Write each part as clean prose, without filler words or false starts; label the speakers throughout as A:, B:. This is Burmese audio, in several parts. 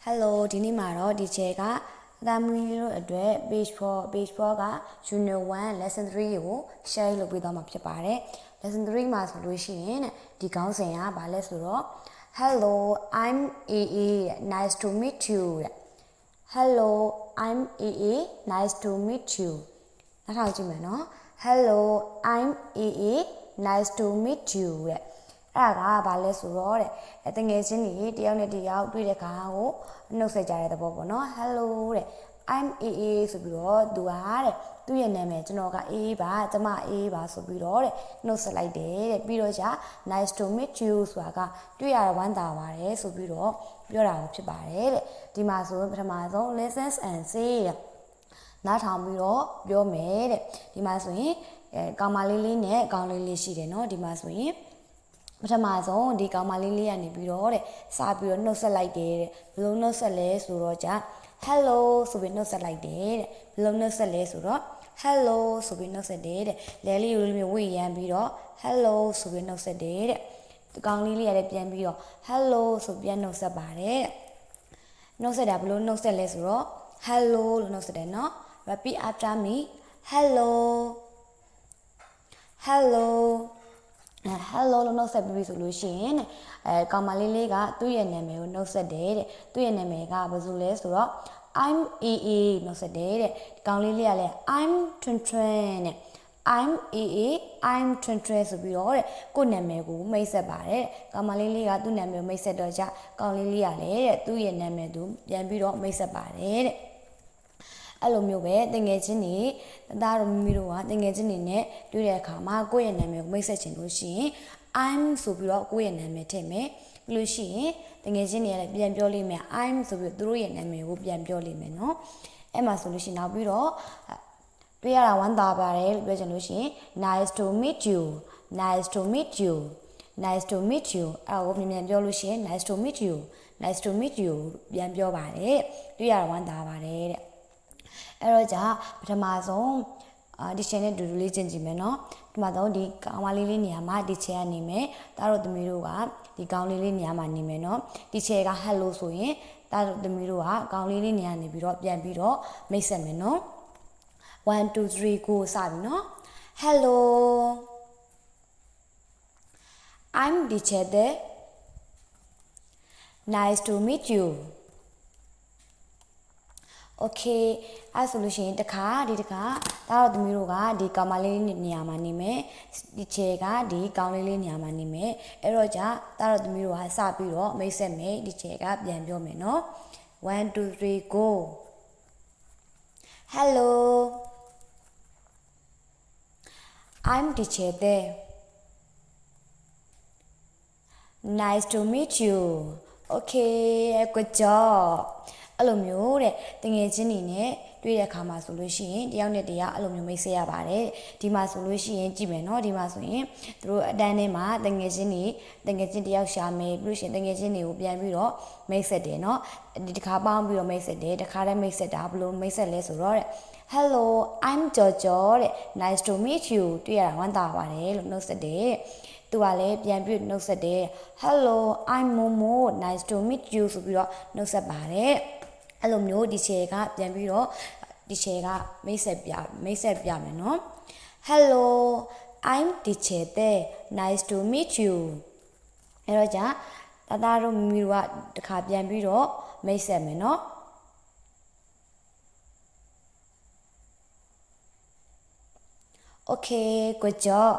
A: Hello ဒီနေ့မှာတော့ဒီချက်ကသားမီးတို့အတွက် page 4က Unit 1 Lesson 3ကို share လုပ်ပေးသွားမှာဖြစ်ပါတယ် Lesson 3မှာဆိုလို့ရှိရင်ဒီခေါင်းစဉ်ကဘာလဲဆိုတော့ Hello I'm AA nice to meet you Hello I'm AA nice to meet you နောက်ထောင်ကြည့်မယ်နော် Hello I'm AA nice to meet you အဲ့ဒါကဘာလဲဆိုတော့တငယ်ချင်းတွေတယောက်နဲ့တယောက်တွေ့တဲ့ခါကိုနှုတ်ဆက်ကြတဲ့သဘောပေါ့နော် Hello တဲ့ I'm AA ဆိုပြီးတော့သူကသူ့ရဲ့နာမည်ကျွန်တော်က AA ပါကျမ AA ပါဆိုပြီးတော့နှုတ်ဆက်လိုက်တယ်တဲ့ပြီးတော့じゃ Nice to meet you ဆိုတာကတွေ့ရဝမ်းသာပါတယ်ဆိုပြီးတော့ပြောတာဖြစ်ပါတယ်တဲ့ဒီမှာဆိုပထမဆုံး listen and say နားထောင်ပြီးတော့ပြောမယ်တဲ့ဒီမှာဆိုရင်ကောင်မလေးနဲ့အကောင်လေးရှိတယ်နော်ဒီမှာဆိုရင်ပထမဆုံးဒီကောင်မလေးကနေပြီးတော့စပြီးတော့နှုတ်ဆက်လိုက်တယ်တဲ့ဘယ်လိုနှုတ်ဆက်လဲဆိုတော့じゃ hello ဆိုပြီးနှုတ်ဆက်လိုက်တယ်တဲ့ဘယ်လိုနှုတ်ဆက်လဲဆိုတော့ hello ဆိုပြီးနှုတ်ဆက်တယ်တဲ့လဲလေးလိုမျိုးဝေ့ရမ်းပြီးတော့ hello ဆိုပြီးနှုတ်ဆက်တယ်တဲ့ဒီကောင်လေးလည်းပြန်ပြီးတော့ hello ဆိုပြန်နှုတ်ဆက်ပါတယ်တဲ့နှုတ်ဆက်တာဘယ်လိုနှုတ်ဆက်လဲဆိုတော့ hello လို့နှုတ်ဆက်တယ်နော် repeat after me hello hello hello လို့နှုတ်ဆက်ပြီးဆိုလို့ရှိရင်ကောင်မလေးကသူ့ရဲ့နာမည်ကိုနှုတ်ဆက်တယ်တဲ့သူ့ရဲ့နာမည်ကဘာလို့လဲဆိုတော့ I'm AA နှုတ်ဆက်တယ်တဲ့ကောင်လေးကလည်း I'm Twin တဲ့ I'm AA I'm Twin ဆိုပြီးတော့ကိုယ့်နာမည်ကိုမိတ်ဆက်ပါတယ်ကောင်မလေးကသူ့နာမည်ကိုမိတ်ဆက်တော့ကြကောင်လေးကလည်းတဲ့သူ့ရဲ့နာမည်သူပြန်ပြီးတော့မိတ်ဆက်ပါတယ်တဲ့အဲ့လိုမျိုးပဲတငယ်ချင်းတွေသားတို့မိတို့ကတငယ်ချင်းတွေနဲ့တွေ့တဲ့အခါမှာကိုယ့်ရဲ့နာမည်ကိုမိတ်ဆက်ချင်လို့ရှိရင် I'm ဆိုပြီးတော့ကိုယ့်ရဲ့နာမည်ထည့်မယ်ပြီးလို့ရှိရင်တငယ်ချင်းတွေကလည်းပြန်ပြောလိမ့်မယ် I'm ဆိုပြီးတော့သူတို့ရဲ့နာမည်ကိုပြန်ပြောလိမ့်မယ်နော်အဲ့မှာဆိုလို့ရှိရင်နောက်ပြီးတော့တွေ့ရတာဝမ်းသာပါတယ်လို့ပြောချင်လို့ရှိရင် nice to meet you nice to meet you nice to meet you အဲ့ဒါကိုပြန်ပြောလို့ရှိရင် nice to meet you nice to meet you ပြန်ပြောပါတယ်တွေ့ရတာဝမ်းသာပါတယ်တဲ့အဲ့တော့じゃပထမဆုံးဒီချင်နဲ့ဒူဒူလေးကျင်ကြည့်မယ်နော်ဒီမှာတော့ဒီကောင်မလေးနေရာမှာဒီချဲကနေမယ်တားတို့သမီးတို့ကဒီကောင်လေးနေရာမှာနေမယ်နော်ဒီချဲက hello ဆိုရင်တားတို့သမီးတို့ကကောင်လေးနေရာနေပြီးတော့ပြန်ပြီးတော့မိတ်ဆက်မယ်နော်1 2 3 go စပြီနော် hello I'm the chat nice to meet you Okay အဲ့ဆိုလို့ရှိရင်ဒီတခါဒါတော့သမီးတို့ကဒီကောင်မလေးနေရာမှာနေမယ်ဒီချေကဒီကောင်လေးနေရာမှာနေမယ်အဲ့တော့じゃဒါတော့သမီးတို့ကစပြီးတော့မိတ်ဆက်မယ်ဒီချေကပြန်ပြောမယ်နော်1 2 3 go Hello I'm the chat Nice to meet you Okay good jobအဲ့လိုမျိုးတဲ့တငယ်ချင်းတွေနဲ့တွေ့တဲ့အခါမှာဆိုလို့ရှိရင်တယောက်နဲ့တယောက်အဲ့လိုမျိုးမိတ်ဆက်ရပါတယ်ဒီမှာဆိုလို့ရှိရင်ကြည့်မယ်နော်ဒီမှာဆိုရင်သူတို့အတန်းထဲမှာတငယ်ချင်းတယောက်ရှာမယ်ပြီးလို့ရှိရင်တငယ်ချင်းတွေကိုပြန်ပြီးတော့မိတ်ဆက်တယ်နော်ဒီတစ်ခါပေါင်းပြီးတော့မိတ်ဆက်တယ်တစ်ခါတည်းမိတ်ဆက်တာဘယ်လိုမိတ်ဆက်လဲဆိုတော့Hello I'm Jojo တဲ့ Nice to meet you တွေ့ရတာဝမ်းသာပါတယ်လို့နှုတ်ဆက်တယ်သူကလည်းပြန်ပြီးနှုတ်ဆက်တယ် Hello I'm Momo Nice to meet you ဆိုပြီးတော့နှုတ်ဆက်ပါတယ်အဲ့လိုမျိုးဒီချေကပြန်ပြီးတော့ဒီချေကမိတ်ဆက်ပြမယ်နော် Hello I'm Dichete Nice to meet you အဲ့တော့じゃတာတို့မိမိတို့ကတခါပြန်ပြီးတော့မိတ်ဆက်မယ်နော်Okay good job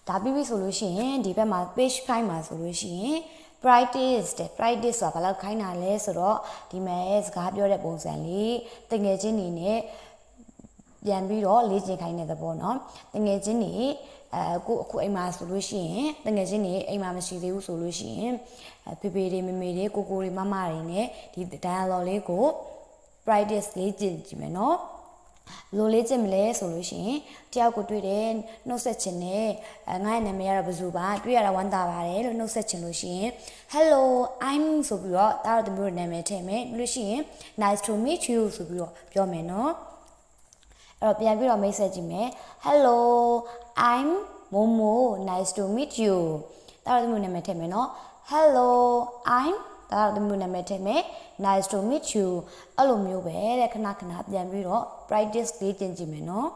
A: ဒါပြီးပြီဆိုလို့ရှိရင်ဒီဘက်မှာ page 5မှာဆိုလို့ရှိရင် practice တဲ့ practice ဆိုတာဘာလို့ခိုင်းတာလဲဆိုတော့ဒီမှာစကားပြောတဲ့ပုံစံလေးတငယ်ချင်းတွေနဲ့ပြန်ပြီးတော့လေ့ကျင့်ခိုင်းတဲ့သဘောเนาะတငယ်ချင်းတွေအခုအိမ်မှာဆိုလို့ရှိရင်တငယ်ချင်းတွေအိမ်မှာမရှိသေးဘူးဆိုလို့ရှိရင်ဖေဖေတွေမေမေတွေကိုတွေမမတွေနဲ့ဒီ dialogue လေးကို practice လေ့ကျင့်ကြည့်မယ်เนาะလိုလေးကျင့်မလဲဆိုလို့ရှိရင်တယောက်ကိုတွေ့တယ်နှုတ်ဆက်ခြင်းနဲ့ငါ့ရဲ့နာမည်ကတော့ဘယ်သူပါတွေ့ရတာဝမ်းသာပါတယ်လို့နှုတ်ဆက်ခြင်းလို့ရှိရင် Hello I'm ဆိုပြီးတော့တားတော့တမျိုးနာမည်ထည့်မယ်ပြီးလို့ရှိရင် Nice to meet you ဆိုပြီးတော့ပြောမယ်နော်အဲ့တော့ပြန်ပြီးတော့မိတ်ဆက်ကြည့်မယ် Hello I'm Momo Nice to meet you တားတော့တမျိုးနာမည်ထည့်မယ်နော် Hello I'm ဒါတော့သမီးနာမည်ထည့်မယ် nice to meet you အဲ့လိုမျိုးပဲတဲ့ခဏခဏပြန်ပြီးတော့ practice လေ့ကျင့်ကြည့်မယ်နော်